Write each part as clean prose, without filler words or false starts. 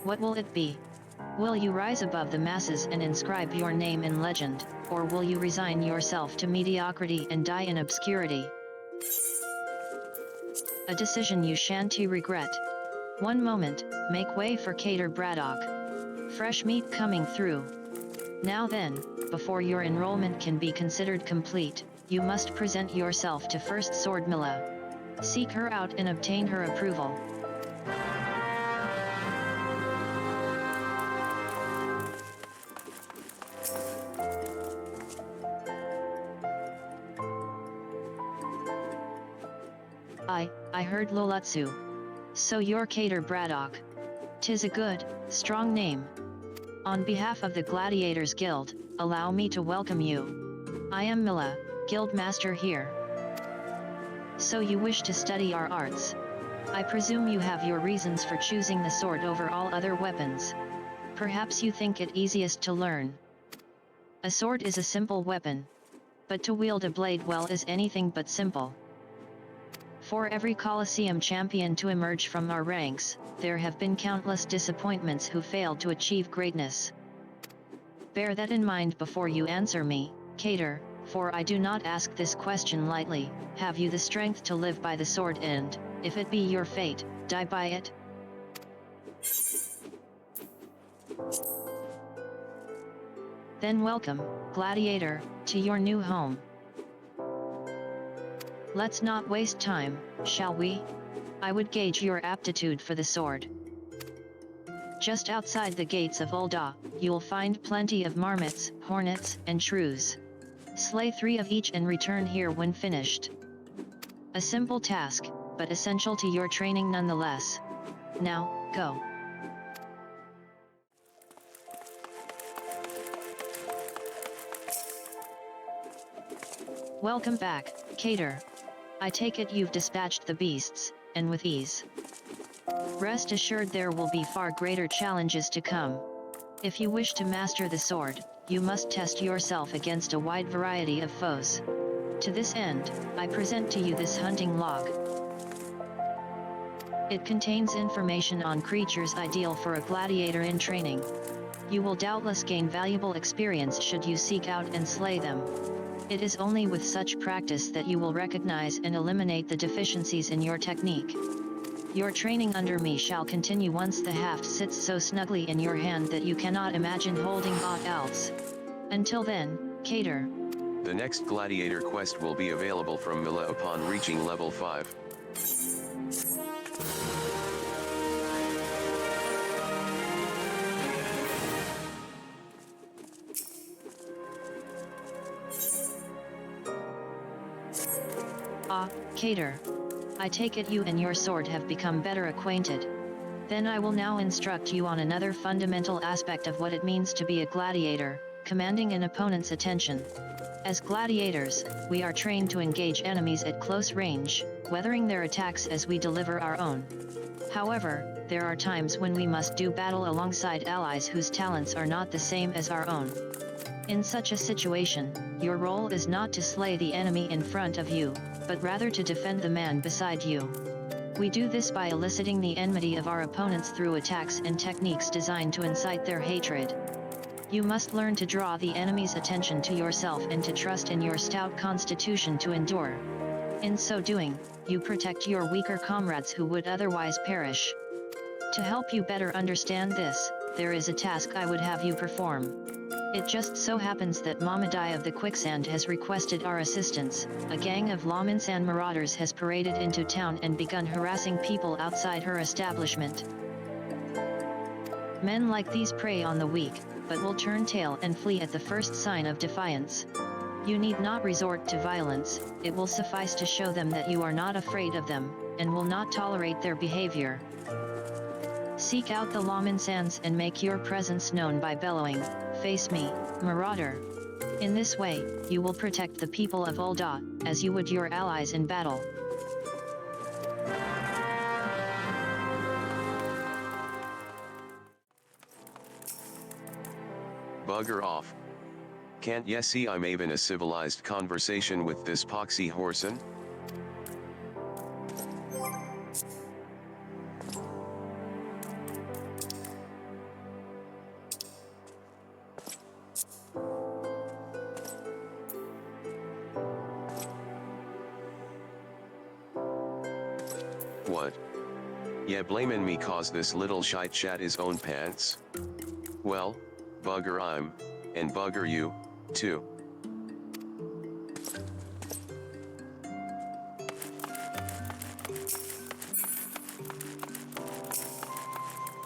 What will it be? Will you rise above the masses and inscribe your name in legend, or will you resign yourself to mediocrity and die in obscurity? A decision you shan't regret. One moment, make way for Cater Braddock. Fresh meat coming through. Now then, before your enrollment can be considered complete, you must present yourself to First Sword Mylla. Seek her out and obtain her approval. I heard Lolutsu. So you're Cater Braddock. 'Tis a good, strong name. On behalf of the Gladiators Guild, allow me to welcome you. I am Mylla, Guildmaster here. So you wish to study our arts? I presume you have your reasons for choosing the sword over all other weapons. Perhaps you think it easiest to learn. A sword is a simple weapon. But to wield a blade well is anything but simple. For every Coliseum champion to emerge from our ranks, there have been countless disappointments who failed to achieve greatness. Bear that in mind before you answer me, Cater, for I do not ask this question lightly. Have you the strength to live by the sword and, if it be your fate, die by it? Then welcome, Gladiator, to your new home. Let's not waste time, shall we? I would gauge your aptitude for the sword. Just outside the gates of Ul'dah, you'll find plenty of marmots, hornets, and shrews. Slay 3 of each and return here when finished. A simple task, but essential to your training nonetheless. Now, go. Welcome back, Cater. I take it you've dispatched the beasts, and with ease. Rest assured there will be far greater challenges to come. If you wish to master the sword, you must test yourself against a wide variety of foes. To this end, I present to you this hunting log. It contains information on creatures ideal for a gladiator in training. You will doubtless gain valuable experience should you seek out and slay them. It is only with such practice that you will recognize and eliminate the deficiencies in your technique. Your training under me shall continue once the haft sits so snugly in your hand that you cannot imagine holding aught else. Until then, Cater. The next Gladiator quest will be available from Mylla upon reaching level 5. Ah, Cater. I take it you and your sword have become better acquainted. Then I will now instruct you on another fundamental aspect of what it means to be a gladiator, commanding an opponent's attention. As gladiators, we are trained to engage enemies at close range, weathering their attacks as we deliver our own. However, there are times when we must do battle alongside allies whose talents are not the same as our own. In such a situation, your role is not to slay the enemy in front of you, but rather to defend the man beside you. We do this by eliciting the enmity of our opponents through attacks and techniques designed to incite their hatred. You must learn to draw the enemy's attention to yourself and to trust in your stout constitution to endure. In so doing, you protect your weaker comrades who would otherwise perish. To help you better understand this, there is a task I would have you perform. It just so happens that Mamadai of the Quicksand has requested our assistance. A gang of Lawmansan marauders has paraded into town and begun harassing people outside her establishment. Men like these prey on the weak, but will turn tail and flee at the first sign of defiance. You need not resort to violence, it will suffice to show them that you are not afraid of them, and will not tolerate their behavior. Seek out the Lawmansans and make your presence known by bellowing, "Face me, marauder." In this way, you will protect the people of Ul'dah, as you would your allies in battle. Bugger off. Can't ya see I'm having a civilized conversation with this poxy whoreson? what? Yeah, blamin' me cause this little shite shat his own pants? Well, bugger I'm, and bugger you, too.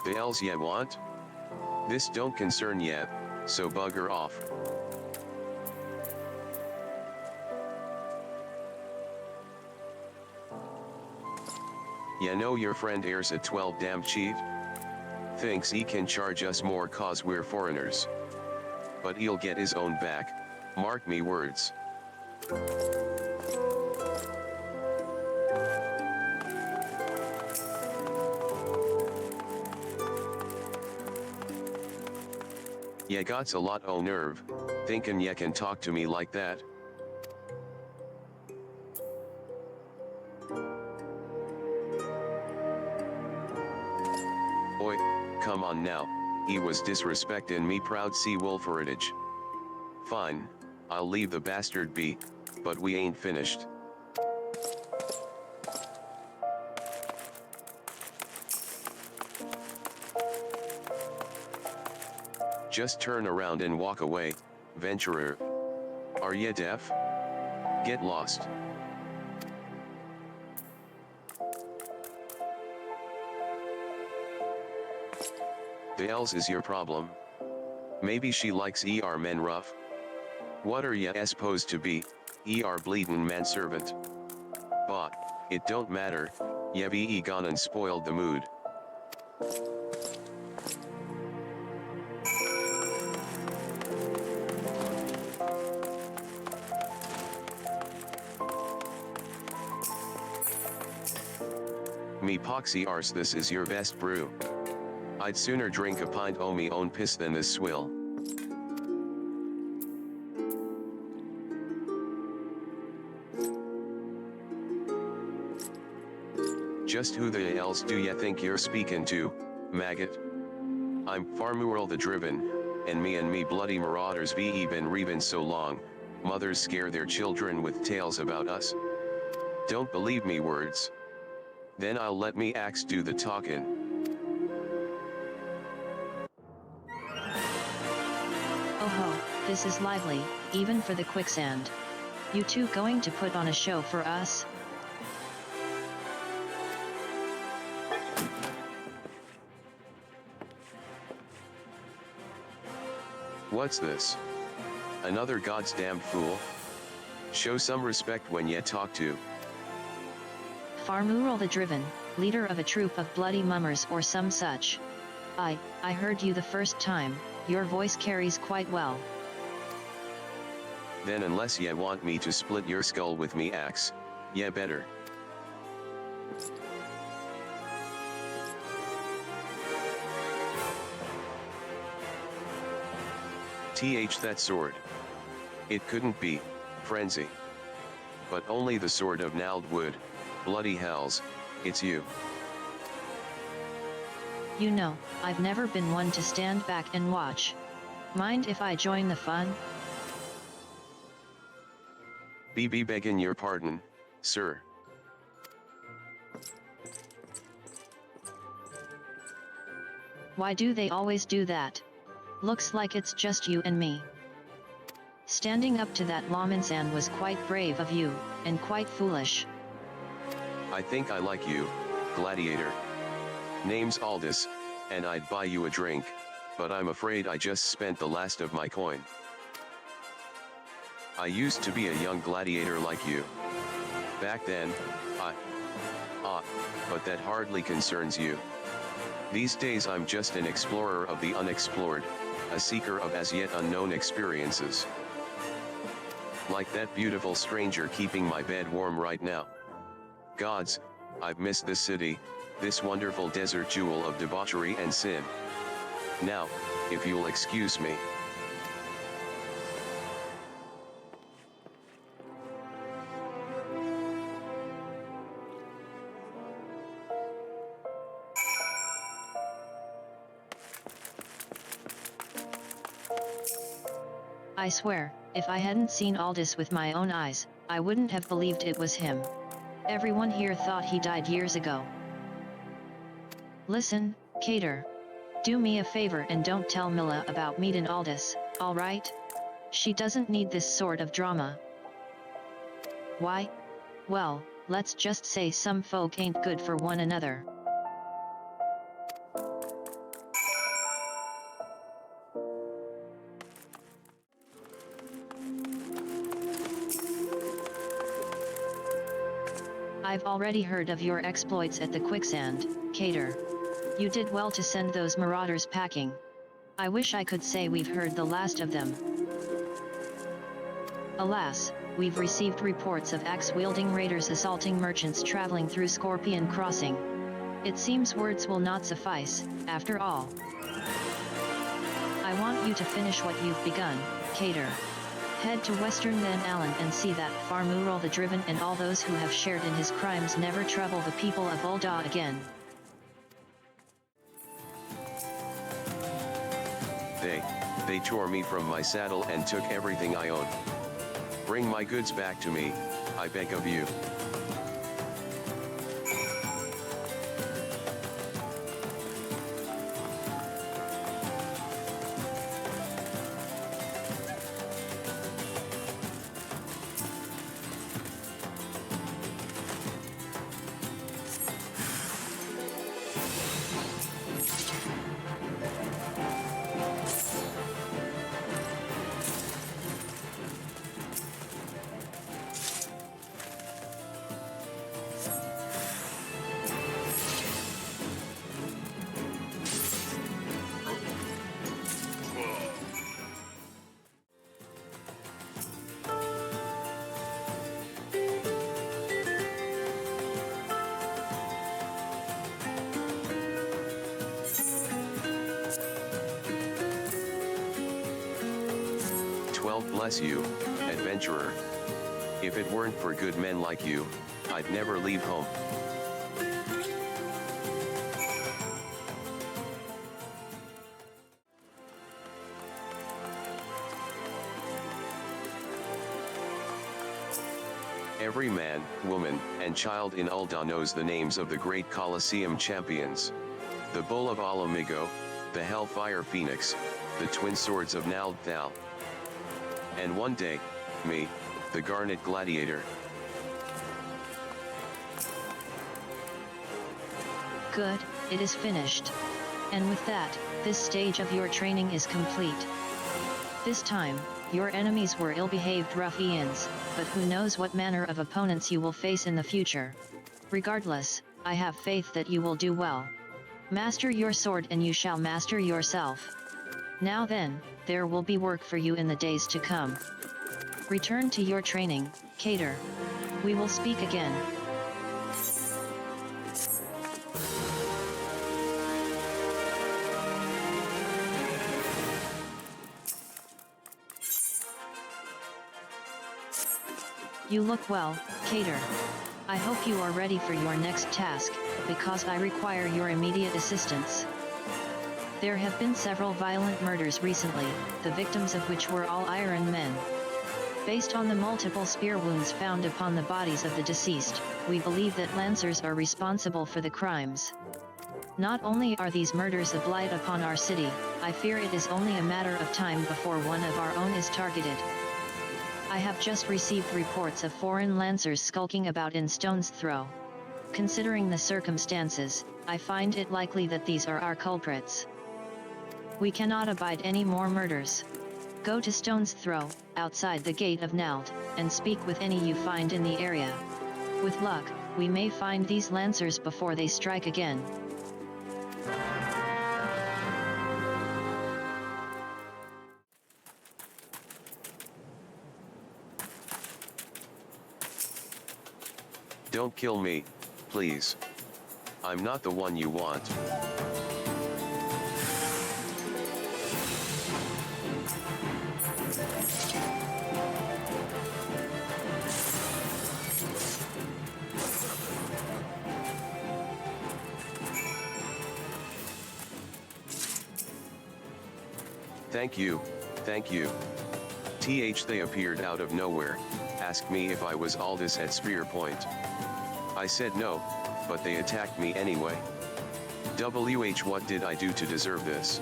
The else ya want? This don't concern ya, so bugger off. Ya know your friend here's a 12 damn cheat? Thinks he can charge us more cause we're foreigners. But he'll get his own back, mark me words. Ya gots a lot o' nerve, thinkin' ya can talk to me like that. Oi, come on now, he was disrespectin' me proud sea wolf heritage. Fine, I'll leave the bastard be, but we ain't finished. Just turn around and walk away, venturer. Are ya deaf? Get lost. The else is your problem? Maybe she likes ER men rough? What are ya supposed to be, ER bleedin' manservant? But, it don't matter, ya be gone and spoiled the mood. Me poxy arse, this is your best brew. I'd sooner drink a pint o' me own piss than this swill. Just who the else do ya think you're speaking to, maggot? I'm Farmural the Driven, and me bloody marauders be been reavin' so long, mothers scare their children with tales about us. Don't believe me words? Then I'll let me axe do the talkin'. Oh ho, this is lively, even for the quicksand. You two going to put on a show for us? What's this? Another goddamn fool? Show some respect when ya talk to. Farmural the Driven, leader of a troop of bloody mummers or some such. I heard you the first time, your voice carries quite well. Then unless ya want me to split your skull with me axe, ya better. That sword. It couldn't be, frenzy. But only the sword of gnarled wood, bloody hells, it's you. You know, I've never been one to stand back and watch. Mind if I join the fun? Be beggin' your pardon, sir. Why do they always do that? Looks like it's just you and me. Standing up to that lawmansan was quite brave of you, and quite foolish. I think I like you, Gladiator. Name's Ul'dah, and I'd buy you a drink, but I'm afraid I just spent the last of my coin. I used to be a young gladiator like you. Back then, but that hardly concerns you. These days I'm just an explorer of the unexplored, a seeker of as yet unknown experiences. Like that beautiful stranger keeping my bed warm right now. Gods, I've missed this city, this wonderful desert jewel of debauchery and sin. Now, if you'll excuse me. I swear, if I hadn't seen Ul'dah with my own eyes, I wouldn't have believed it was him. Everyone here thought he died years ago. Listen, Cater. Do me a favor and don't tell Mylla about meet in Ul'dah, alright? She doesn't need this sort of drama. Why? Well, let's just say some folk ain't good for one another. I've already heard of your exploits at the quicksand, Cater. You did well to send those marauders packing. I wish I could say we've heard the last of them. Alas, we've received reports of axe-wielding raiders assaulting merchants traveling through Scorpion Crossing. It seems words will not suffice, after all. I want you to finish what you've begun, Cater. Head to Western Van Allen and see that Farmural the Driven and all those who have shared in his crimes never trouble the people of Ul'dah again. They tore me from my saddle and took everything I owned. Bring my goods back to me, I beg of you. Bless you, adventurer. If it weren't for good men like you, I'd never leave home. Every man, woman, and child in Ul'dah knows the names of the great Coliseum champions. The Bull of Alamigo, the Hellfire Phoenix, the Twin Swords of Ul'dah. And one day, me, the Garnet Gladiator. Good, it is finished. And with that, this stage of your training is complete. This time, your enemies were ill-behaved ruffians, but who knows what manner of opponents you will face in the future. Regardless, I have faith that you will do well. Master your sword and you shall master yourself. Now then, there will be work for you in the days to come. Return to your training, Cater. We will speak again. You look well, Cater. I hope you are ready for your next task, because I require your immediate assistance. There have been several violent murders recently, the victims of which were all iron men. Based on the multiple spear wounds found upon the bodies of the deceased, we believe that Lancers are responsible for the crimes. Not only are these murders a blight upon our city, I fear it is only a matter of time before one of our own is targeted. I have just received reports of foreign Lancers skulking about in Stone's Throw. Considering the circumstances, I find it likely that these are our culprits. We cannot abide any more murders. Go to Stone's Throw, outside the gate of Ul'dah, and speak with any you find in the area. With luck, we may find these Lancers before they strike again. Don't kill me, please. I'm not the one you want. Thank you, thank you. They appeared out of nowhere, asked me if I was Ul'dah at spear point. I said no, but they attacked me anyway. What did I do to deserve this?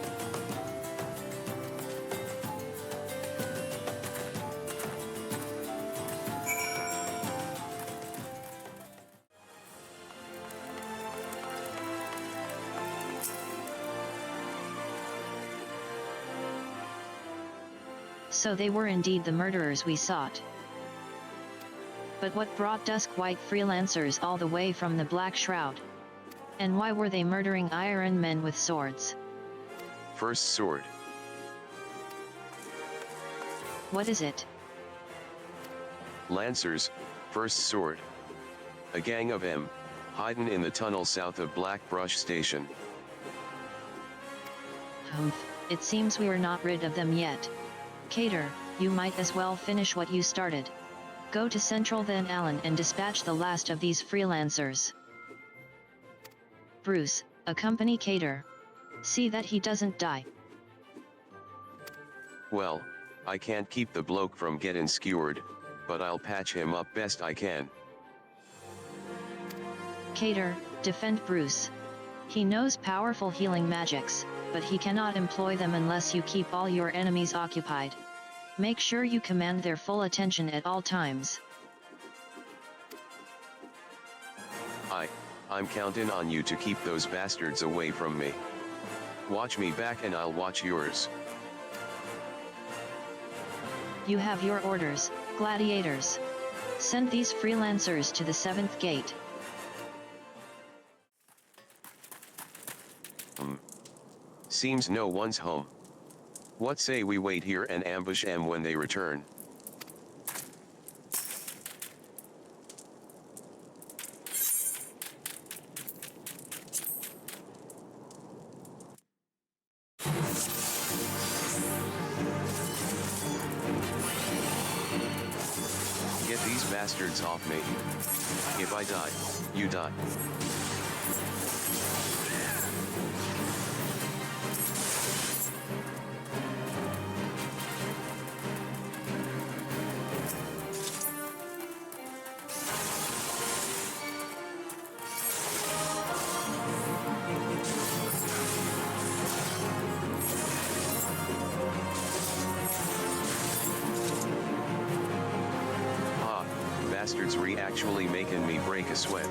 So they were indeed the murderers we sought. But what brought dusk-white freelancers all the way from the Black Shroud? And why were they murdering iron men with swords? First sword. What is it? Lancers, first sword. A gang of M, hidden in the tunnel south of Black Brush Station. Humph, it seems we are not rid of them yet. Cater, you might as well finish what you started. Go to Central then Alan and dispatch the last of these freelancers. Bruce, accompany Cater. See that he doesn't die. Well, I can't keep the bloke from getting skewered, but I'll patch him up best I can. Cater, defend Bruce. He knows powerful healing magics, but he cannot employ them unless you keep all your enemies occupied. Make sure you command their full attention at all times. I'm counting on you to keep those bastards away from me. Watch me back and I'll watch yours. You have your orders, gladiators. Send these freelancers to the 7th gate. Seems no one's home. What say we wait here and ambush them when they return? Get these bastards off me. If I die, you die. Bastards actually making me break a sweat.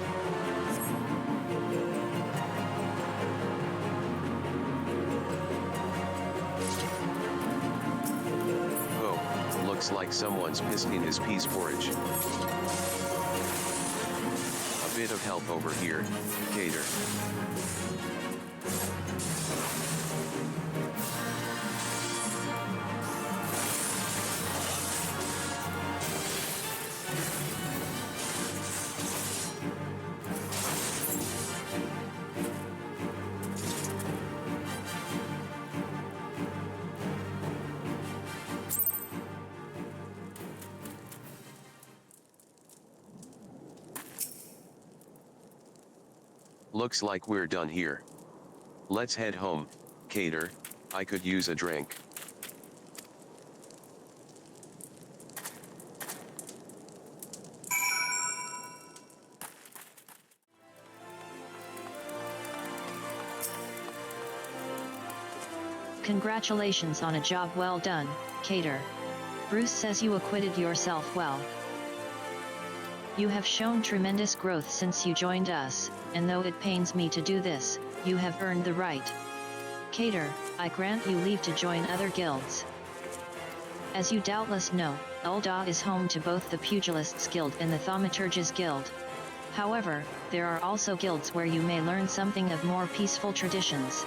Oh, looks like someone's pissed in his peas porridge. A bit of help over here, Cater. Looks like we're done here. Let's head home, Cater. I could use a drink. Congratulations on a job well done, Cater. Bruce says you acquitted yourself well. You have shown tremendous growth since you joined us, and though it pains me to do this, you have earned the right. Cater, I grant you leave to join other guilds. As you doubtless know, Ul'dah is home to both the Pugilists Guild and the Thaumaturges Guild. However, there are also guilds where you may learn something of more peaceful traditions.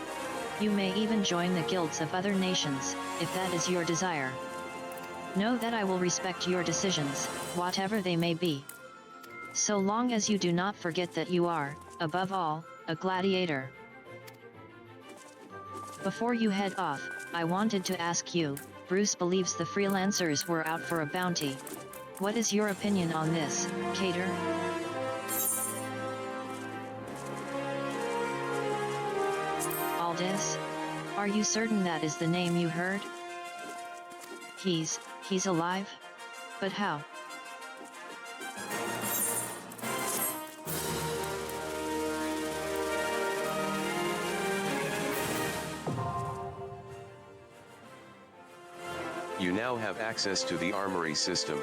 You may even join the guilds of other nations, if that is your desire. Know that I will respect your decisions, whatever they may be. So long as you do not forget that you are, above all, a gladiator. Before you head off, I wanted to ask you, Bruce believes the freelancers were out for a bounty. What is your opinion on this, Cater? Ul'dah? Are you certain that is the name you heard? He's alive? But how? You now have access to the armory system.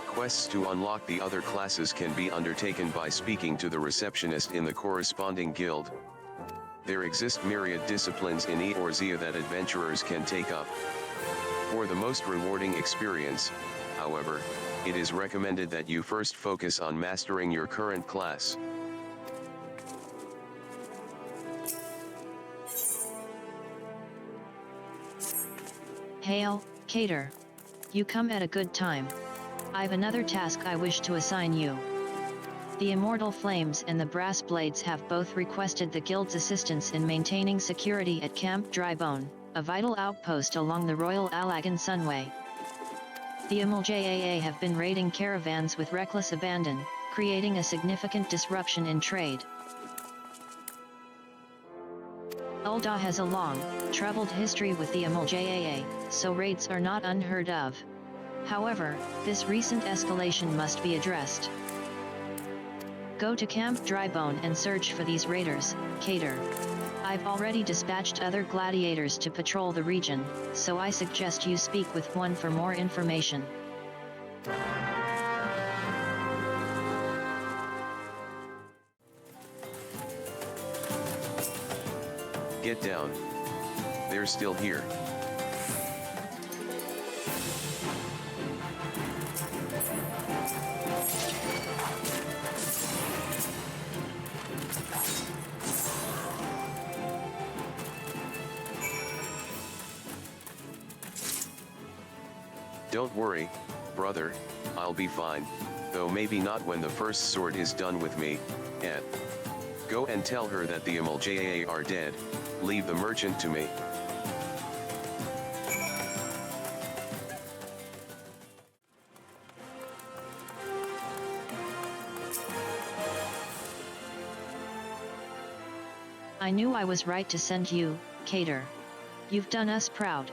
Quests to unlock the other classes can be undertaken by speaking to the receptionist in the corresponding guild. There exist myriad disciplines in Eorzea that adventurers can take up. For the most rewarding experience, however, it is recommended that you first focus on mastering your current class. Hail, Cater. You come at a good time. I've another task I wish to assign you. The Immortal Flames and the Brass Blades have both requested the guild's assistance in maintaining security at Camp Drybone, a vital outpost along the Royal Allagan Sunway. The Ul'dah have been raiding caravans with reckless abandon, creating a significant disruption in trade. Ul'dah has a long, troubled history with the Ul'dah, so raids are not unheard of. However, this recent escalation must be addressed. Go to Camp Drybone and search for these raiders, Cater. I've already dispatched other gladiators to patrol the region, so I suggest you speak with one for more information. Get down. They're still here. Don't worry, brother, I'll be fine, though maybe not when the first sword is done with me, Ed. Go and tell her that the Ul'dah are dead, leave the merchant to me. I knew I was right to send you, Cater. You've done us proud.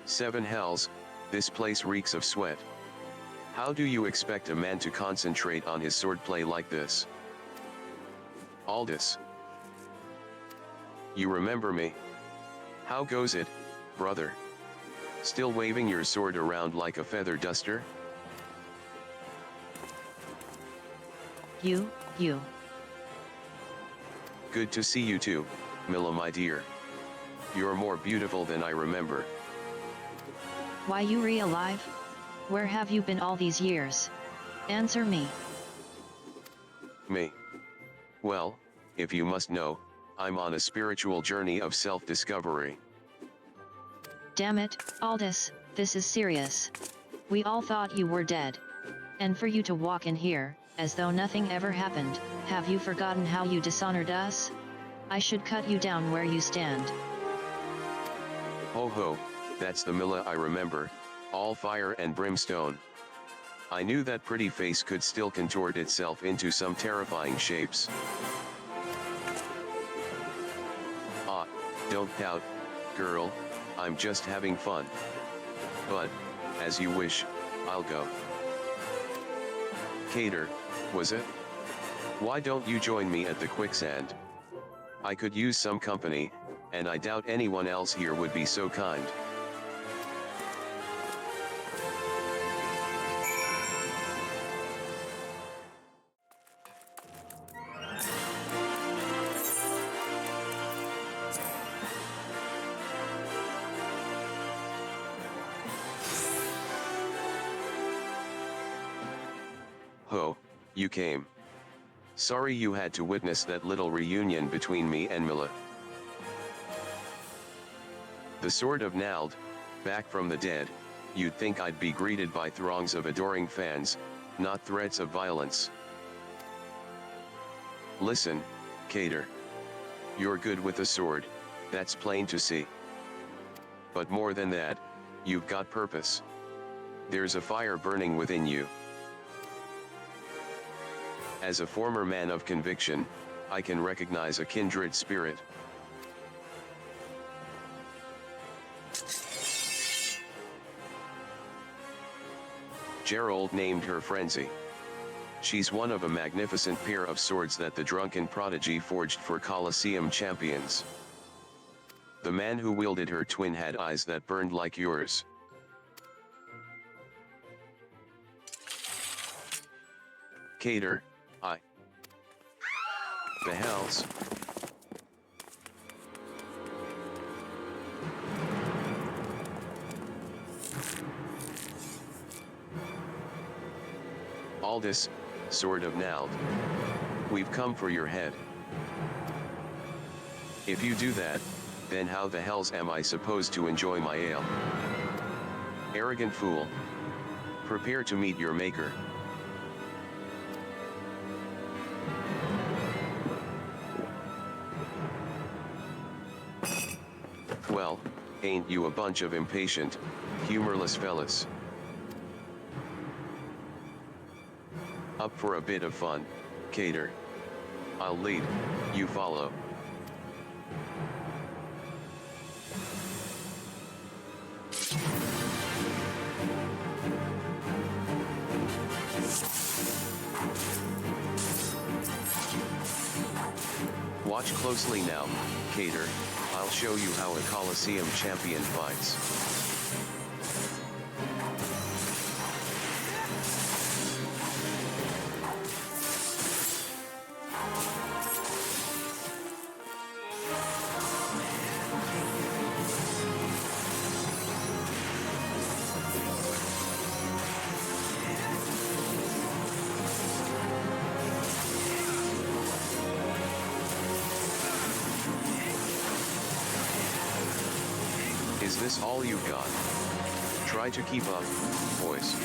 7 hells, this place reeks of sweat. How do you expect a man to concentrate on his swordplay like this? Ul'dah. You remember me? How goes it, brother? Still waving your sword around like a feather duster? You. Good to see you too, Mylla my dear. You're more beautiful than I remember. Why you alive? Where have you been all these years? Answer me. Me? Well, if you must know, I'm on a spiritual journey of self-discovery. Damn it, Ul'dah, this is serious. We all thought you were dead. And for you to walk in here, as though nothing ever happened, have you forgotten how you dishonored us? I should cut you down where you stand. Ho ho, that's the Mylla I remember, all fire and brimstone. I knew that pretty face could still contort itself into some terrifying shapes. Ah, don't pout, girl, I'm just having fun. But, as you wish, I'll go. Cater, was it? Why don't you join me at the quicksand? I could use some company, and I doubt anyone else here would be so kind. Ho, you came. Sorry you had to witness that little reunion between me and Mylla. The Sword of Nald, back from the dead, you'd think I'd be greeted by throngs of adoring fans, not threats of violence. Listen, Cater. You're good with a sword, that's plain to see. But more than that, you've got purpose. There's a fire burning within you. As a former man of conviction, I can recognize a kindred spirit. Gerald named her Frenzy. She's one of a magnificent pair of swords that the drunken prodigy forged for Coliseum champions. The man who wielded her twin had eyes that burned like yours. Cater, the hells? Ul'dah, sword of Nald. We've come for your head. If you do that, then how the hells am I supposed to enjoy my ale? Arrogant fool. Prepare to meet your maker. Well, ain't you a bunch of impatient, humorless fellas? Up for a bit of fun, Cater. I'll lead, you follow. Watch closely now, Cater. I'll show you how a Coliseum champion fights. Is this all you've got? Try to keep up, boys.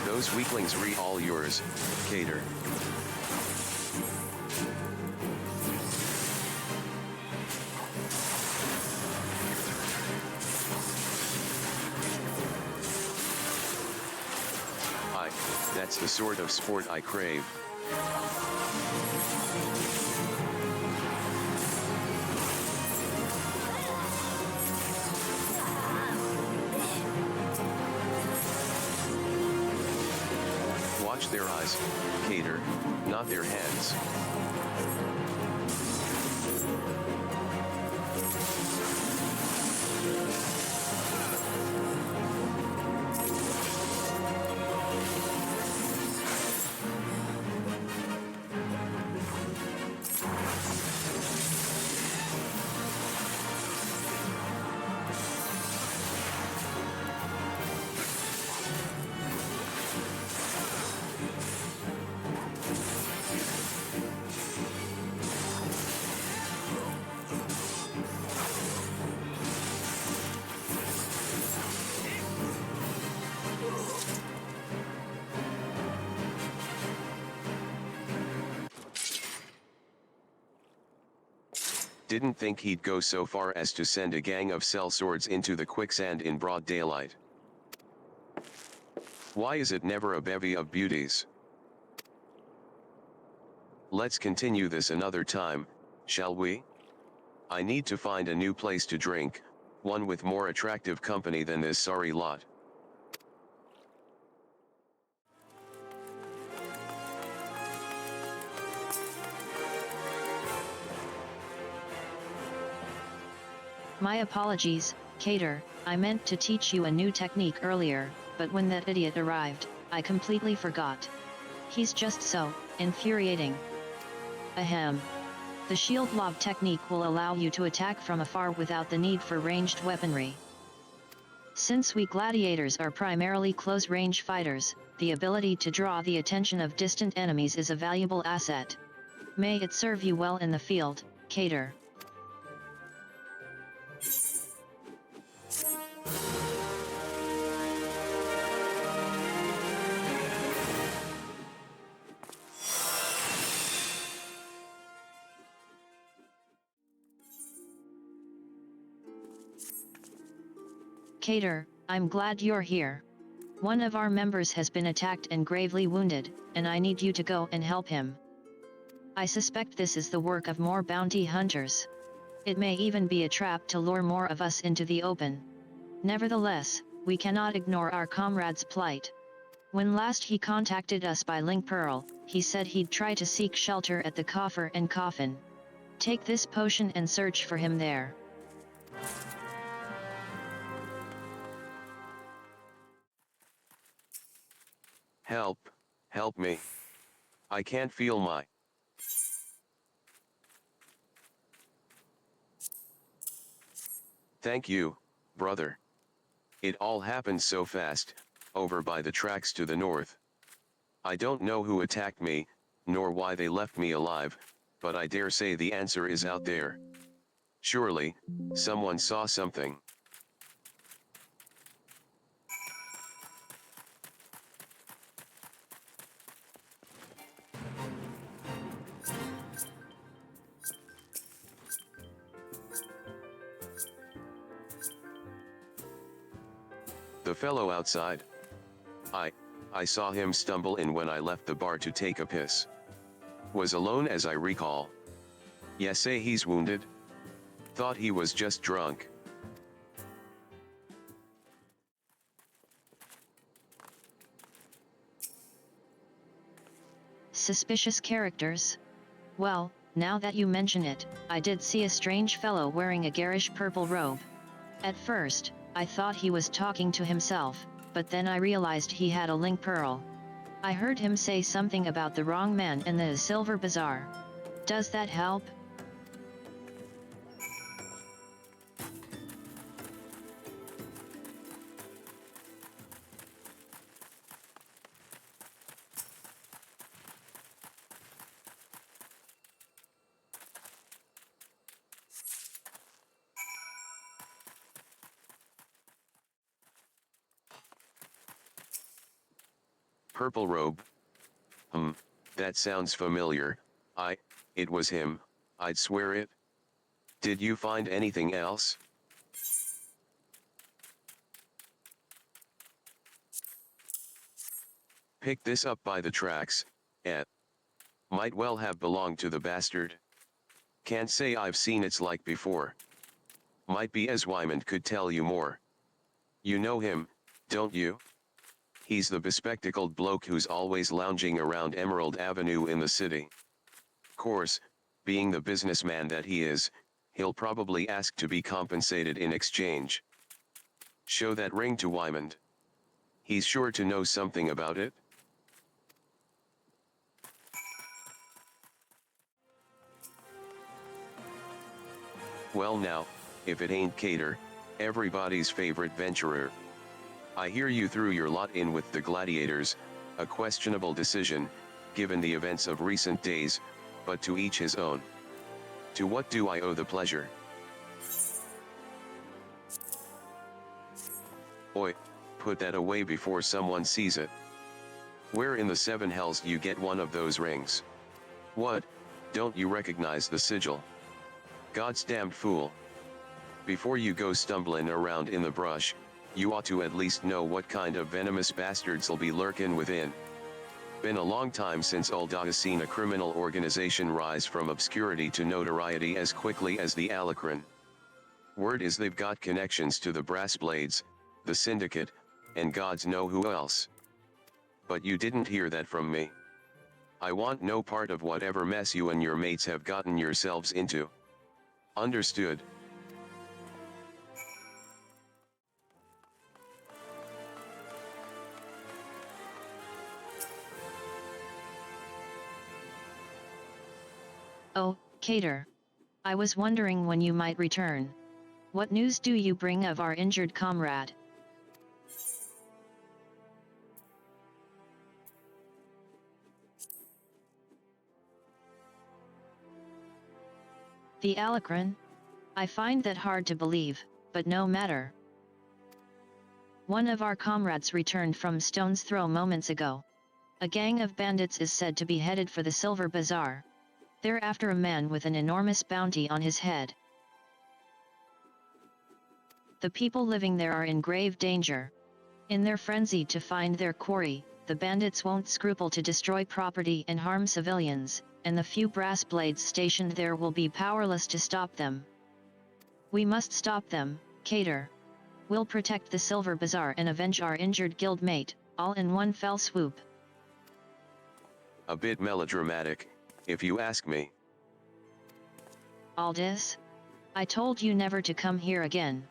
Those weaklings all yours, Cater. That's the sort of sport I crave. Watch their eyes, Cater, not their heads. Didn't think he'd go so far as to send a gang of sellswords into the quicksand in broad daylight. Why is it never a bevy of beauties? Let's continue this another time, shall we? I need to find a new place to drink, one with more attractive company than this sorry lot. My apologies, Cater, I meant to teach you a new technique earlier, but when that idiot arrived, I completely forgot. He's just so infuriating. Ahem. The shield lob technique will allow you to attack from afar without the need for ranged weaponry. Since we gladiators are primarily close-range fighters, the ability to draw the attention of distant enemies is a valuable asset. May it serve you well in the field, Cater. Cater, I'm glad you're here. One of our members has been attacked and gravely wounded, and I need you to go and help him. I suspect this is the work of more bounty hunters. It may even be a trap to lure more of us into the open. Nevertheless, we cannot ignore our comrade's plight. When last he contacted us by link pearl, he said he'd try to seek shelter at the coffer and coffin. Take this potion and search for him there. Help, help me. I can't feel my... Thank you, brother. It all happened so fast, over by the tracks to the north. I don't know who attacked me, nor why they left me alive, but I dare say the answer is out there. Surely, someone saw something. The fellow outside. I saw him stumble in when I left the bar to take a piss. Was alone as I recall. Yes, say he's wounded. Thought he was just drunk. Suspicious characters? Well, now that you mention it, I did see a strange fellow wearing a garish purple robe. At first, I thought he was talking to himself, but then I realized he had a link pearl. I heard him say something about the wrong man and the silver bazaar. Does that help? Purple robe. That sounds familiar. It was him, I'd swear it. Did you find anything else? Picked this up by the tracks, might well have belonged to the bastard. Can't say I've seen its like before. Might be as Wyman could tell you more. You know him, don't you? He's the bespectacled bloke who's always lounging around Emerald Avenue in the city. Course, being the businessman that he is, he'll probably ask to be compensated in exchange. Show that ring to Wyman. He's sure to know something about it. Well now, if it ain't Cater, everybody's favorite venturer. I hear you threw your lot in with the gladiators, a questionable decision, given the events of recent days, but to each his own. To what do I owe the pleasure? Oi, put that away before someone sees it. Where in the seven hells do you get one of those rings? What, don't you recognize the sigil? God's damned fool. Before you go stumbling around in the brush, you ought to at least know what kind of venomous bastards'll be lurking within. Been a long time since Ul'dah has seen a criminal organization rise from obscurity to notoriety as quickly as the Alacran. Word is they've got connections to the Brass Blades, the Syndicate, and gods know who else. But you didn't hear that from me. I want no part of whatever mess you and your mates have gotten yourselves into. Understood? Oh, Cater. I was wondering when you might return. What news do you bring of our injured comrade? The Alacran? I find that hard to believe, but no matter. One of our comrades returned from Stone's Throw moments ago. A gang of bandits is said to be headed for the Silver Bazaar. They're after a man with an enormous bounty on his head. The people living there are in grave danger. In their frenzy to find their quarry, the bandits won't scruple to destroy property and harm civilians, and the few brass blades stationed there will be powerless to stop them. We must stop them, Cater. We'll protect the Silver Bazaar and avenge our injured guildmate, all in one fell swoop. A bit melodramatic, if you ask me. Ul'dah? I told you never to come here again.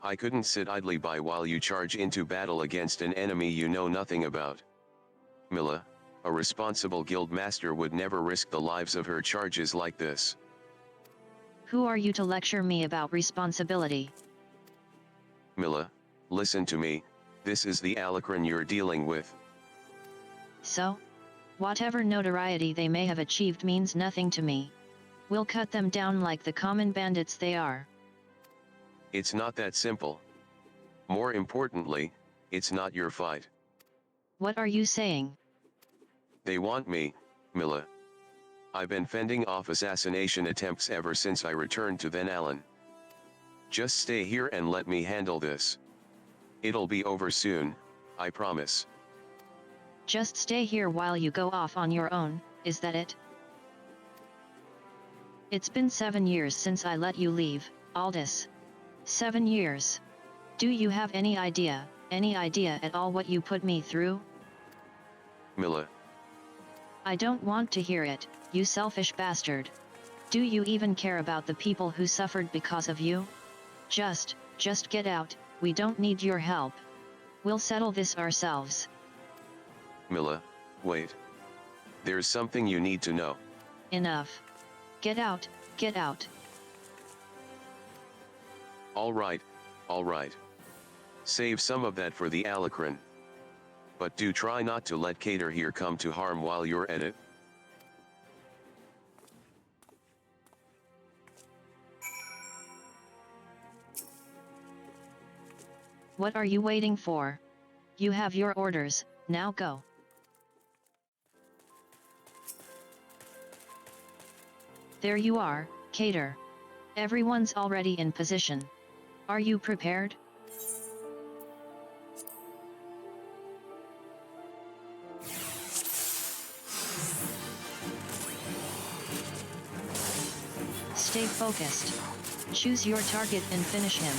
I couldn't sit idly by while you charge into battle against an enemy you know nothing about. Mylla, a responsible guildmaster would never risk the lives of her charges like this. Who are you to lecture me about responsibility? Mylla, listen to me, this is the Alacron you're dealing with. So? Whatever notoriety they may have achieved means nothing to me. We'll cut them down like the common bandits they are. It's not that simple. More importantly, it's not your fight. What are you saying? They want me, Mylla. I've been fending off assassination attempts ever since I returned to Then Allen. Just stay here and let me handle this. It'll be over soon, I promise. Just stay here while you go off on your own, is that it? It's been 7 years since I let you leave, Ul'dah. 7 years. Do you have any idea at all what you put me through? Mylla. I don't want to hear it, you selfish bastard. Do you even care about the people who suffered because of you? Just get out, we don't need your help. We'll settle this ourselves. Mylla, wait. There's something you need to know. Enough. Get out, get out. All right. Save some of that for the Alacron. But do try not to let Cater here come to harm while you're at it. What are you waiting for? You have your orders, now go. There you are, Cater. Everyone's already in position. Are you prepared? Stay focused. Choose your target and finish him.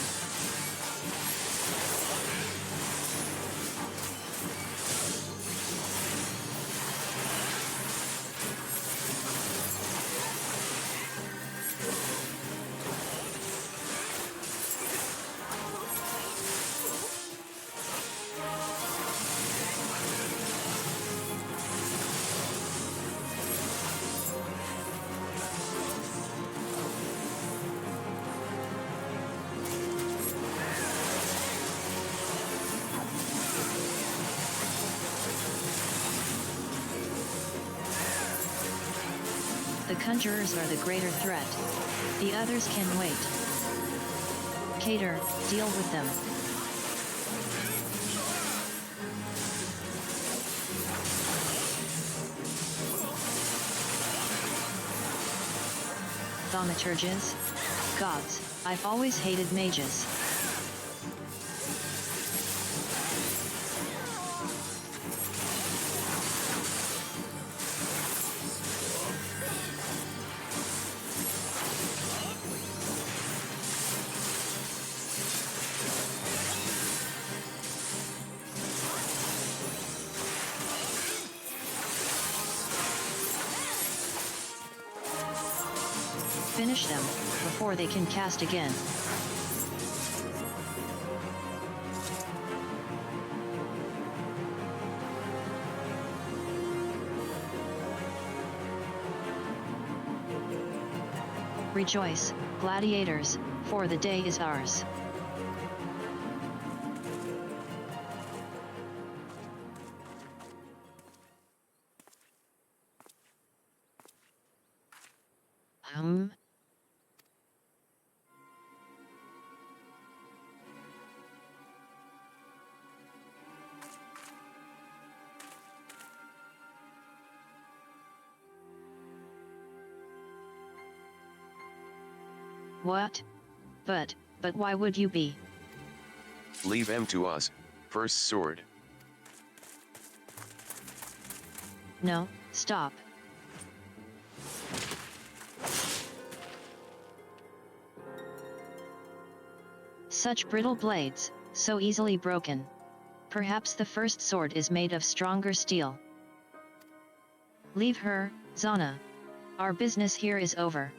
The conjurers are the greater threat. The others can wait. Cater, deal with them. Thaumaturges? Gods, I've always hated mages. Finish them, before they can cast again. Rejoice, gladiators, for the day is ours. What? But, but why would you be? Leave em to us, first sword. No, stop. Such brittle blades, so easily broken. Perhaps the first sword is made of stronger steel. Leave her, Zana. Our business here is over.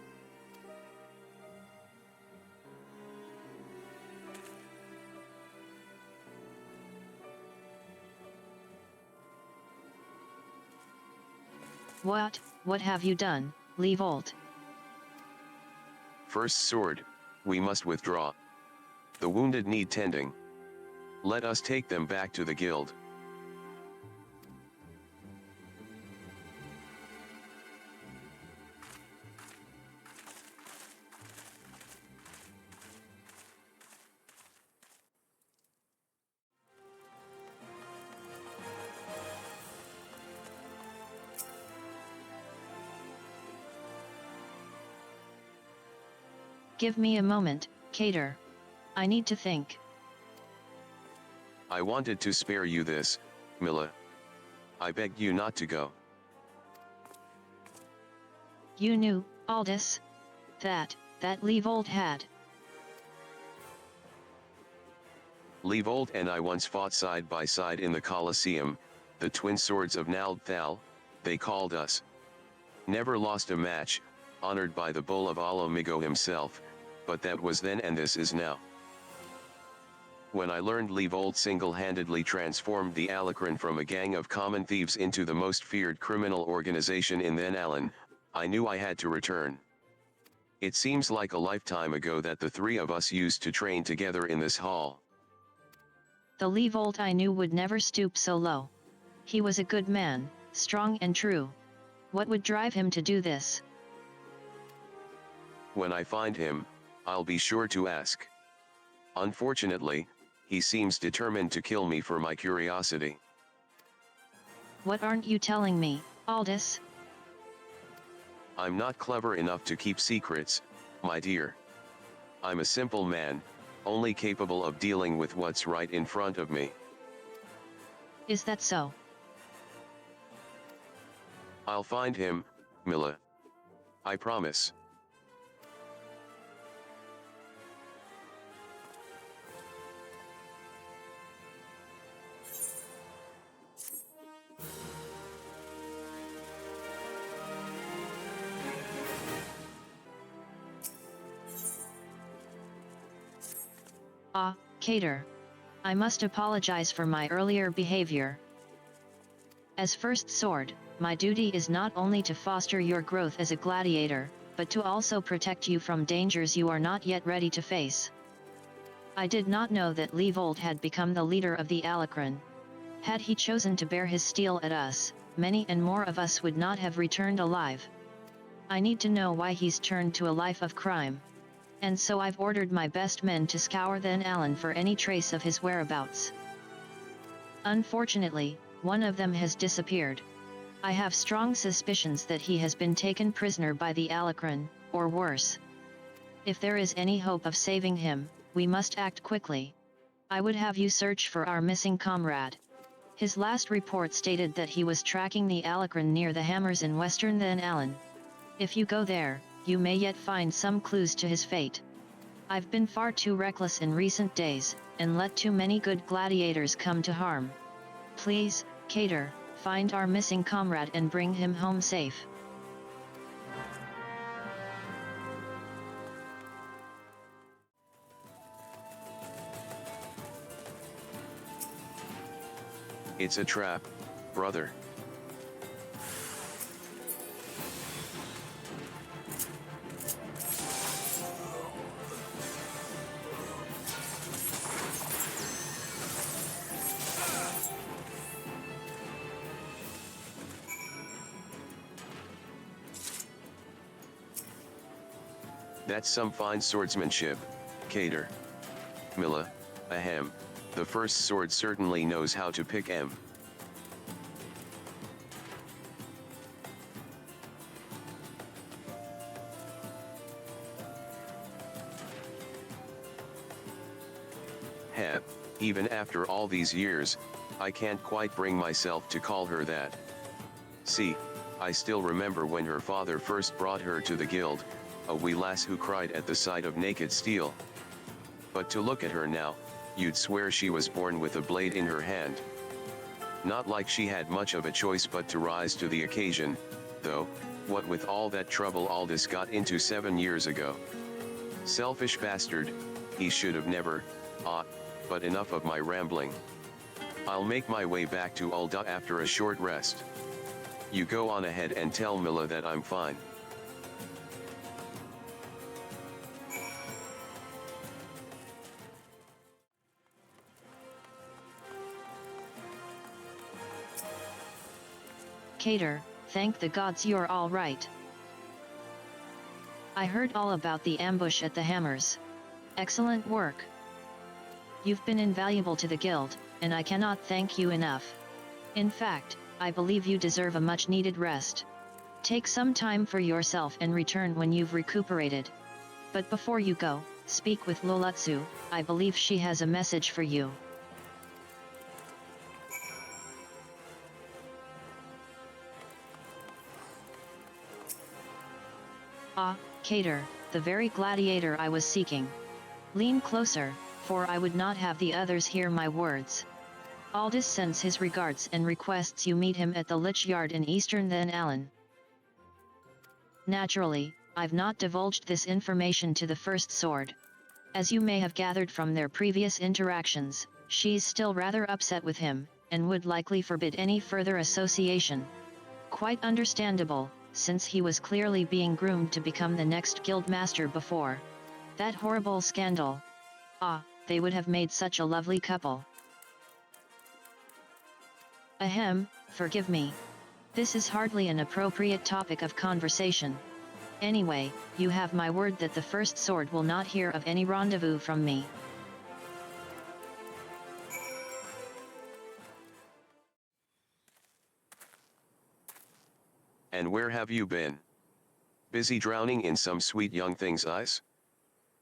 What have you done, Leovold? First sword, we must withdraw. The wounded need tending. Let us take them back to the guild. Give me a moment, Cater. I need to think. I wanted to spare you this, Mylla. I begged you not to go. You knew, Ul'dah, that Leovold had. Leovold and I once fought side by side in the Coliseum, the twin swords of Ul'dah, they called us. Never lost a match, honored by the bull of Alomigo himself, but that was then and this is now. When I learned Leovold single-handedly transformed the Alacran from a gang of common thieves into the most feared criminal organization in then Alan, I knew I had to return. It seems like a lifetime ago that the three of us used to train together in this hall. The Leovold I knew would never stoop so low. He was a good man, strong and true. What would drive him to do this? When I find him, I'll be sure to ask. Unfortunately, he seems determined to kill me for my curiosity. What aren't you telling me, Ul'dah? I'm not clever enough to keep secrets, my dear. I'm a simple man, only capable of dealing with what's right in front of me. Is that so? I'll find him, Mylla. I promise. Cater. I must apologize for my earlier behavior. As first sword, my duty is not only to foster your growth as a gladiator, but to also protect you from dangers you are not yet ready to face. I did not know that Leovold had become the leader of the Alacran. Had he chosen to bear his steel at us, many and more of us would not have returned alive. I need to know why he's turned to a life of crime. And so I've ordered my best men to scour then Alan for any trace of his whereabouts. Unfortunately, one of them has disappeared. I have strong suspicions that he has been taken prisoner by the Alacran, or worse. If there is any hope of saving him, we must act quickly. I would have you search for our missing comrade. His last report stated that he was tracking the Alacran near the Hammers in western then Alan. If you go there, you may yet find some clues to his fate. I've been far too reckless in recent days, and let too many good gladiators come to harm. Please, Cater, find our missing comrade and bring him home safe. It's a trap, brother. That's some fine swordsmanship, Cater. Mylla, ahem, the first sword certainly knows how to pick em. Heh, even after all these years, I can't quite bring myself to call her that. See, I still remember when her father first brought her to the guild, a wee lass who cried at the sight of naked steel. But to look at her now, you'd swear she was born with a blade in her hand. Not like she had much of a choice but to rise to the occasion, though, what with all that trouble Ul'dah got into 7 years ago. Selfish bastard, he should have never, but enough of my rambling. I'll make my way back to Ul'dah after a short rest. You go on ahead and tell Mylla that I'm fine. Cater, thank the gods you're all right. I heard all about the ambush at the Hammers. Excellent work. You've been invaluable to the guild, and I cannot thank you enough. In fact, I believe you deserve a much-needed rest. Take some time for yourself and return when you've recuperated. But before you go, speak with Lolutsu, I believe she has a message for you. Ah, Cater, the very gladiator I was seeking. Lean closer, for I would not have the others hear my words. Ul'dah sends his regards and requests you meet him at the Lich Yard in Eastern Then Allen. Naturally, I've not divulged this information to the First Sword. As you may have gathered from their previous interactions, she's still rather upset with him, and would likely forbid any further association. Quite understandable, since he was clearly being groomed to become the next Guildmaster before that horrible scandal. They would have made such a lovely couple. Ahem, forgive me. This is hardly an appropriate topic of conversation. Anyway, you have my word that the First Sword will not hear of any rendezvous from me. And where have you been? Busy drowning in some sweet young thing's eyes?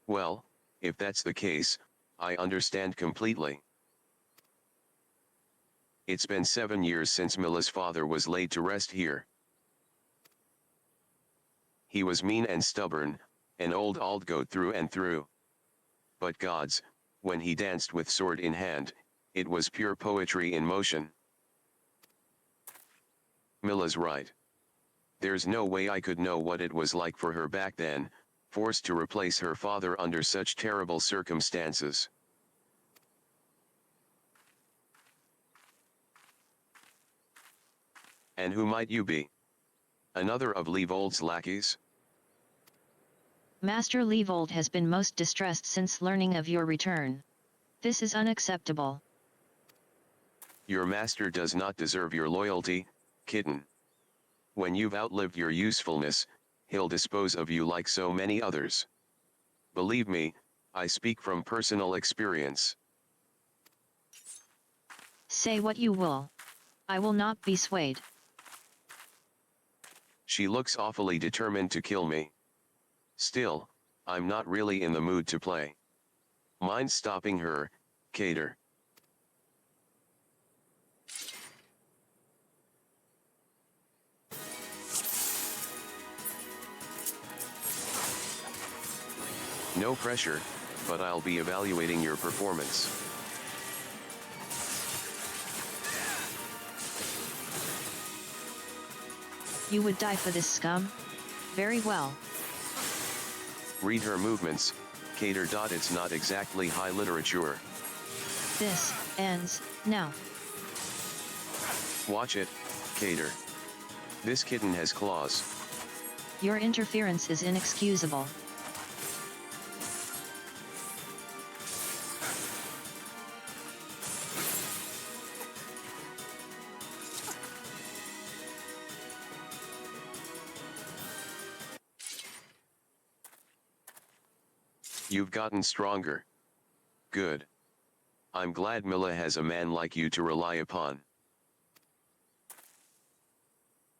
Well, if that's the case, I understand completely. It's been 7 years since Mylla's father was laid to rest here. He was mean and stubborn, an old goat through and through. But gods, when he danced with sword in hand, it was pure poetry in motion. Mylla's right. There's no way I could know what it was like for her back then, forced to replace her father under such terrible circumstances. And who might you be? Another of Leavold's lackeys? Master Leavold has been most distressed since learning of your return. This is unacceptable. Your master does not deserve your loyalty, kitten. When you've outlived your usefulness, he'll dispose of you like so many others. Believe me, I speak from personal experience. Say what you will. I will not be swayed. She looks awfully determined to kill me. Still, I'm not really in the mood to play. Mind stopping her, Cater? No pressure, but I'll be evaluating your performance. You would die for this scum? Very well. Read her movements, Cater. It's not exactly high literature. This ends now. Watch it, Cater. This kitten has claws. Your interference is inexcusable. You've gotten stronger. Good. I'm glad Mylla has a man like you to rely upon.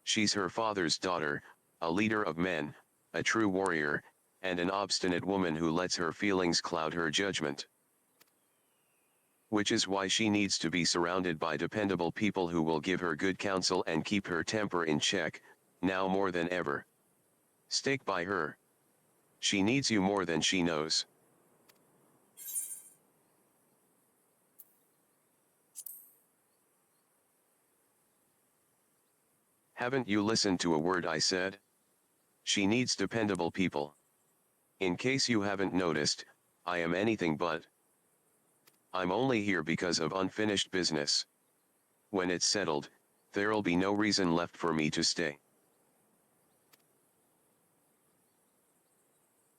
She's her father's daughter, a leader of men, a true warrior, and an obstinate woman who lets her feelings cloud her judgment. Which is why she needs to be surrounded by dependable people who will give her good counsel and keep her temper in check, now more than ever. Stick by her. She needs you more than she knows. Haven't you listened to a word I said? She needs dependable people. In case you haven't noticed, I am anything but. I'm only here because of unfinished business. When it's settled, there'll be no reason left for me to stay.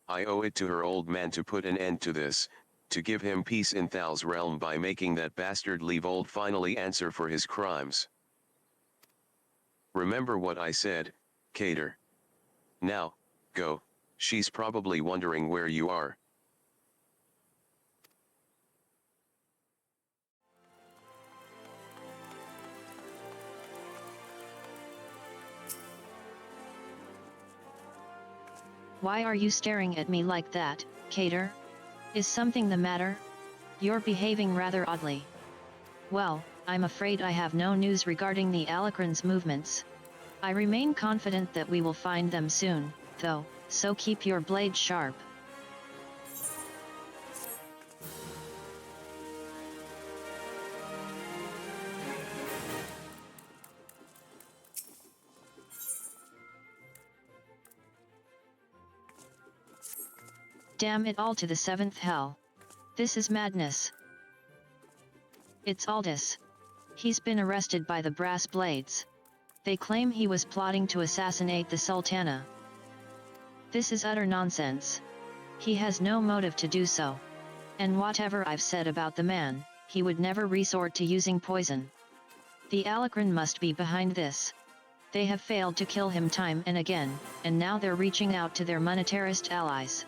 I owe it to her old man to put an end to this, to give him peace in Thal's realm by making that bastard Leavold finally answer for his crimes. Remember what I said, Cater. Now, go, she's probably wondering where you are. Why are you staring at me like that, Cater? Is something the matter? You're behaving rather oddly. Well, I'm afraid I have no news regarding the Alacran's movements. I remain confident that we will find them soon, though, so keep your blade sharp. Damn it all to the seventh hell. This is madness. It's Ul'dah. He's been arrested by the Brass Blades. They claim he was plotting to assassinate the Sultana. This is utter nonsense. He has no motive to do so. And whatever I've said about the man, he would never resort to using poison. The Alacran must be behind this. They have failed to kill him time and again, and now they're reaching out to their monetarist allies.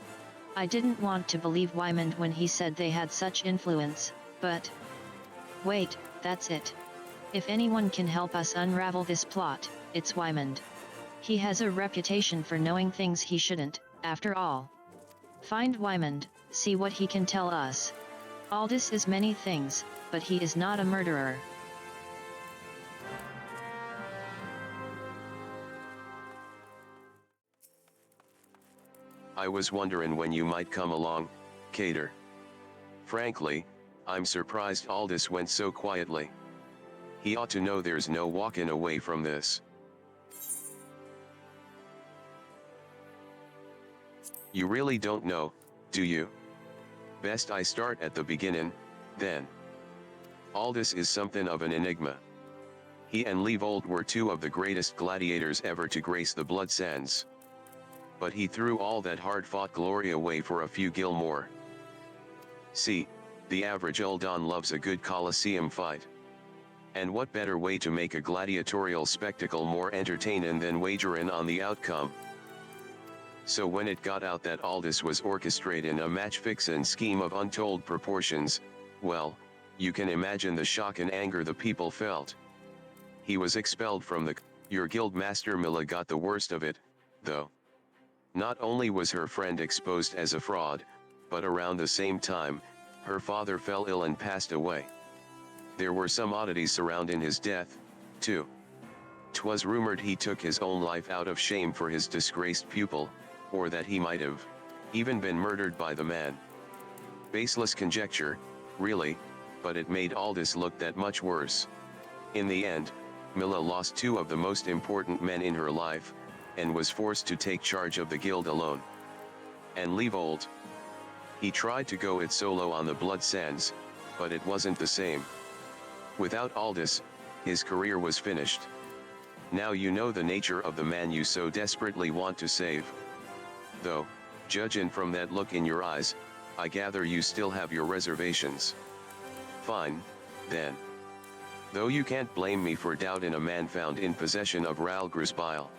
I didn't want to believe Wymond when he said they had such influence, but... Wait, that's it. If anyone can help us unravel this plot, it's Wymond. He has a reputation for knowing things he shouldn't, after all. Find Wymond, see what he can tell us. Ul'dah is many things, but he is not a murderer. I was wondering when you might come along, Cater. Frankly, I'm surprised Ul'dah went so quietly. He ought to know there's no walking away from this. You really don't know, do you? Best I start at the beginning, then. Ul'dah is something of an enigma. He and Leavold were two of the greatest gladiators ever to grace the blood sands. But he threw all that hard-fought glory away for a few gil more. See, the average Ul'dah loves a good Coliseum fight. And what better way to make a gladiatorial spectacle more entertaining than wagering on the outcome? So when it got out that Ul'dah was orchestrating a match-fixing scheme of untold proportions, well, you can imagine the shock and anger the people felt. He was expelled from your Guildmaster Mylla got the worst of it, though. Not only was her friend exposed as a fraud, but around the same time, her father fell ill and passed away. There were some oddities surrounding his death, too. 'Twas rumored he took his own life out of shame for his disgraced pupil, or that he might have even been murdered by the man. Baseless conjecture, really, but it made Ul'dah look that much worse. In the end, Mylla lost two of the most important men in her life, and was forced to take charge of the guild alone. And Leavold. He tried to go it solo on the blood sands, but it wasn't the same. Without Ul'dah, his career was finished. Now you know the nature of the man you so desperately want to save. Though, judging from that look in your eyes, I gather you still have your reservations. Fine, then. Though you can't blame me for doubting a man found in possession of Ralgr's bile.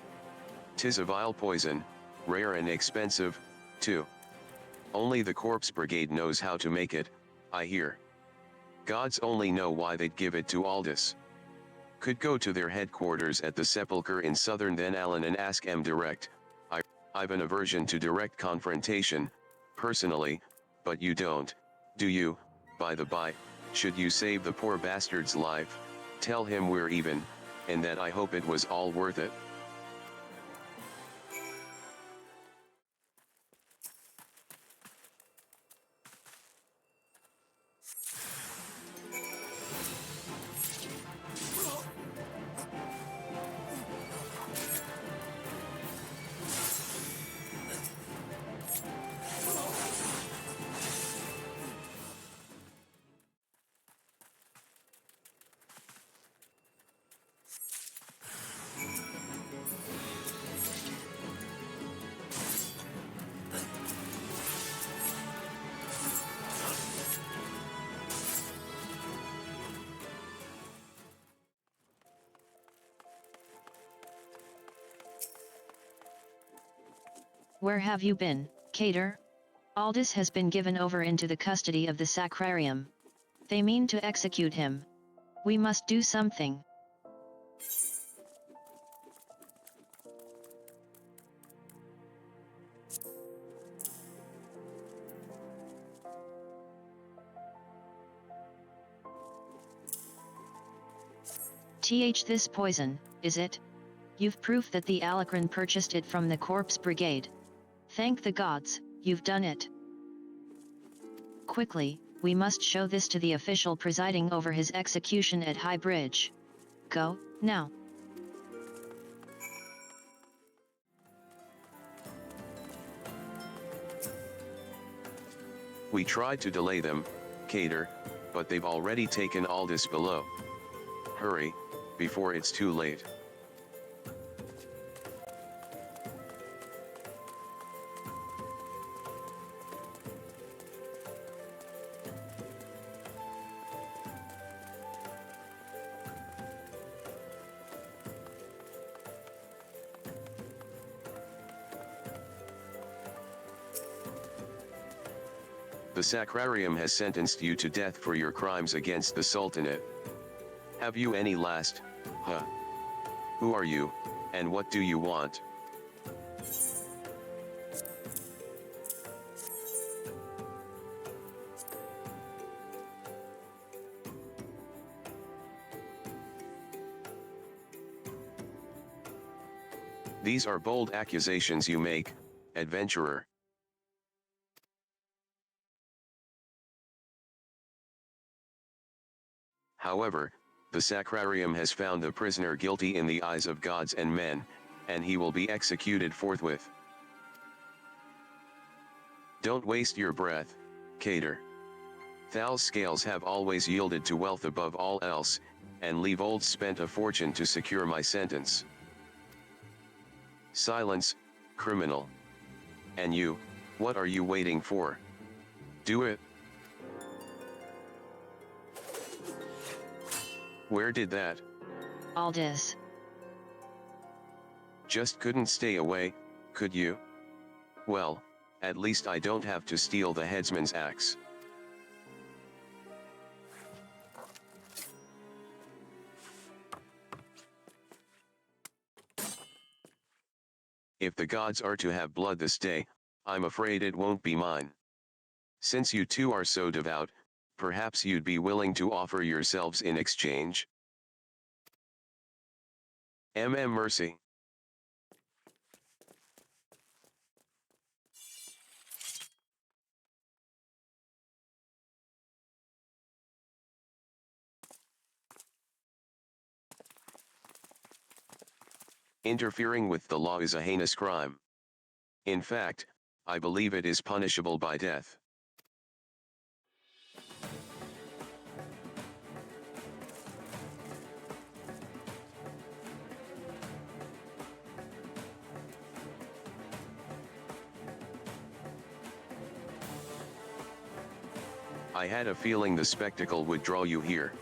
'Tis a vile poison, rare and expensive, too. Only the corpse brigade knows how to make it, I hear. Gods only know why they'd give it to Ul'dah. Could go to their headquarters at the Sepulchre in southern Then Allen and ask em direct. I've an aversion to direct confrontation, personally, but you don't, do you, by the by? Should you save the poor bastard's life, tell him we're even, and that I hope it was all worth it. Where have you been, Cater? Ul'dah has been given over into the custody of the Sacrarium. They mean to execute him. We must do something. This poison, is it? You've proof that the Alacran purchased it from the Corpse Brigade. Thank the gods, you've done it. Quickly, we must show this to the official presiding over his execution at High Bridge. Go, now. We tried to delay them, Cater, but they've already taken Ul'dah below. Hurry, before it's too late. The Sacrarium has sentenced you to death for your crimes against the Sultanate. Have you any last, Who are you, and what do you want? These are bold accusations you make, adventurer. However, the Sacrarium has found the prisoner guilty in the eyes of gods and men, and he will be executed forthwith. Don't waste your breath, Cater. Thal's scales have always yielded to wealth above all else, and Leavold spent a fortune to secure my sentence. Silence, criminal. And you, what are you waiting for? Do it. Where did that? Ul'dah. Just couldn't stay away, could you? Well, at least I don't have to steal the headsman's axe. If the gods are to have blood this day, I'm afraid it won't be mine. Since you two are so devout, perhaps you'd be willing to offer yourselves in exchange? Mercy. Interfering with the law is a heinous crime. In fact, I believe it is punishable by death. I had a feeling the spectacle would draw you here.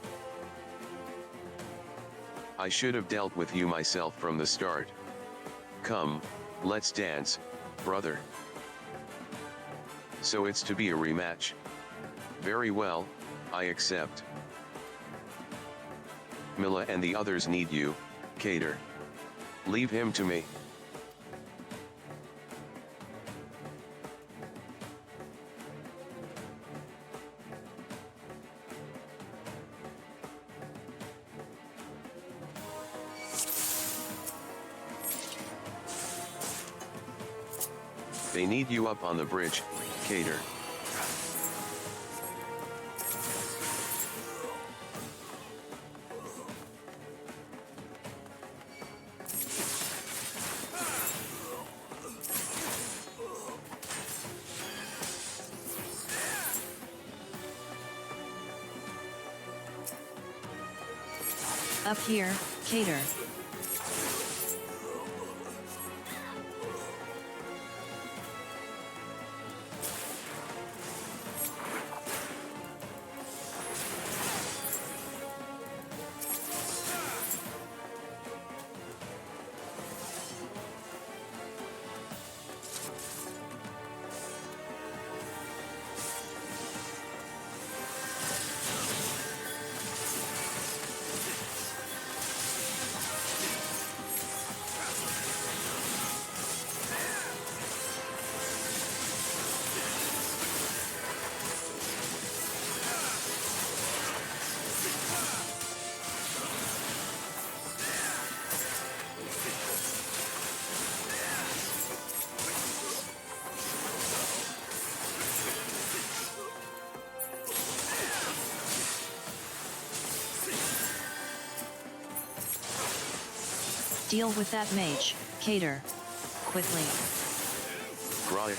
I should have dealt with you myself from the start. Come, let's dance, brother. So it's to be a rematch. Very well, I accept. Mylla and the others need you, Cater. Leave him to me. They need you up on the bridge, Cater. Up here, Cater. Deal with that mage, Cater. Quickly. Right.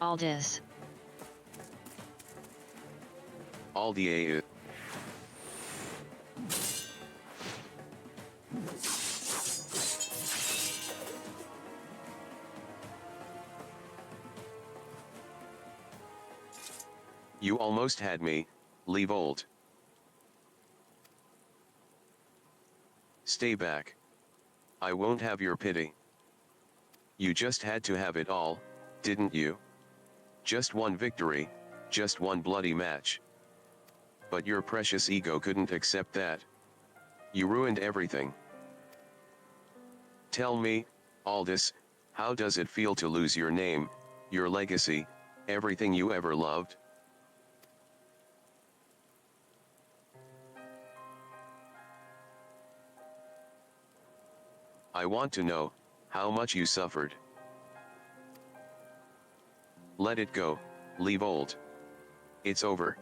Ul'dah. Ul'dah. You almost had me, Levold. Stay back. I won't have your pity. You just had to have it all, didn't you? Just one victory, just one bloody match. But your precious ego couldn't accept that. You ruined everything. Tell me, Ul'dah, how does it feel to lose your name, your legacy, everything you ever loved? I want to know how much you suffered. Let it go, Levold. It's over.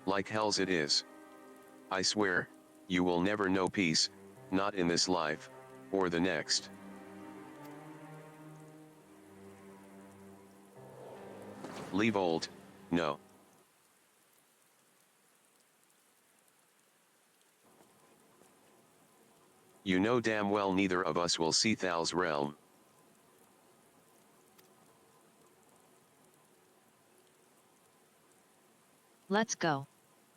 Like hell's it is. I swear, you will never know peace, not in this life, or the next. Levold, no. You know damn well neither of us will see Thal's realm. Let's go.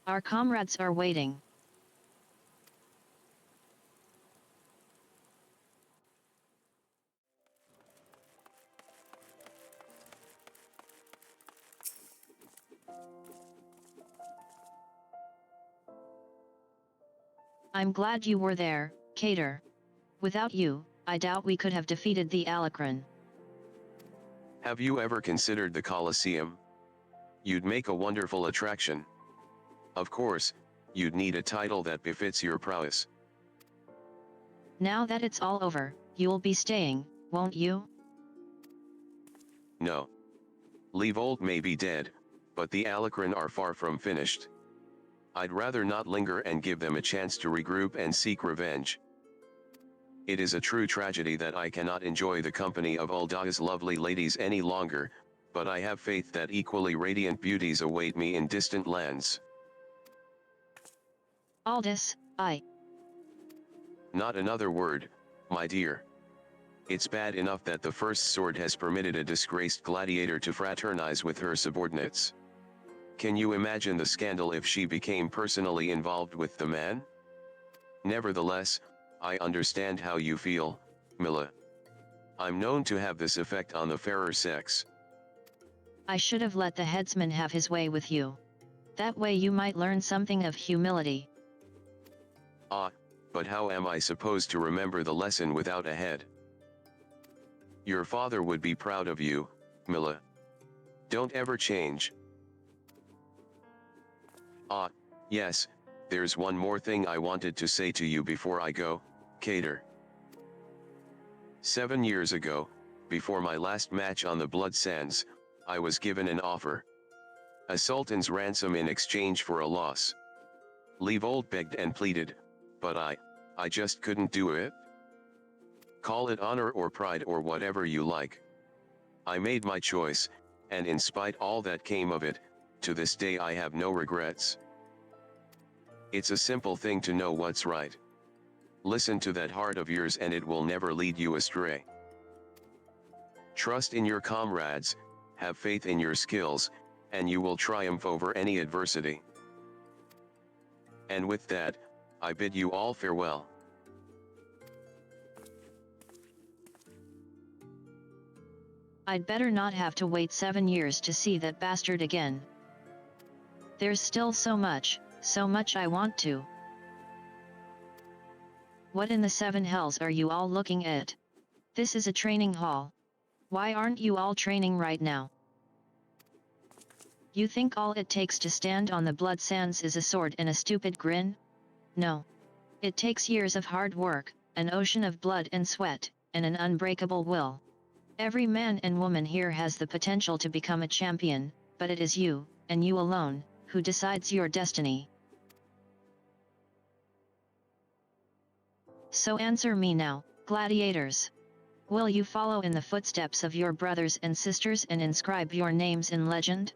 Our comrades are waiting. I'm glad you were there, Cater. Without you, I doubt we could have defeated the Alacran. Have you ever considered the Coliseum? You'd make a wonderful attraction. Of course, you'd need a title that befits your prowess. Now that it's all over, you'll be staying, won't you? No. Levold may be dead, but the Alacran are far from finished. I'd rather not linger and give them a chance to regroup and seek revenge. It is a true tragedy that I cannot enjoy the company of Ul'dah's lovely ladies any longer, but I have faith that equally radiant beauties await me in distant lands. Ul'dah, Not another word, my dear. It's bad enough that the First Sword has permitted a disgraced gladiator to fraternize with her subordinates. Can you imagine the scandal if she became personally involved with the man? Nevertheless, I understand how you feel, Mylla. I'm known to have this effect on the fairer sex. I should have let the headsman have his way with you. That way you might learn something of humility. Ah, but how am I supposed to remember the lesson without a head? Your father would be proud of you, Mylla. Don't ever change. Ah, yes, there's one more thing I wanted to say to you before I go, Cater. 7 years ago, before my last match on the Blood Sands, I was given an offer. A sultan's ransom in exchange for a loss. Leovold begged and pleaded, but I just couldn't do it. Call it honor or pride or whatever you like. I made my choice, and in spite all that came of it, to this day I have no regrets. It's a simple thing to know what's right. Listen to that heart of yours and it will never lead you astray. Trust in your comrades, have faith in your skills, and you will triumph over any adversity. And with that, I bid you all farewell. I'd better not have to wait 7 years to see that bastard again. There's still so much I want to. What in the 7 hells are you all looking at? This is a training hall. Why aren't you all training right now? You think all it takes to stand on the blood sands is a sword and a stupid grin? No. It takes years of hard work, an ocean of blood and sweat, and an unbreakable will. Every man and woman here has the potential to become a champion, but it is you, and you alone, who decides your destiny. So answer me now, gladiators. Will you follow in the footsteps of your brothers and sisters and inscribe your names in legend?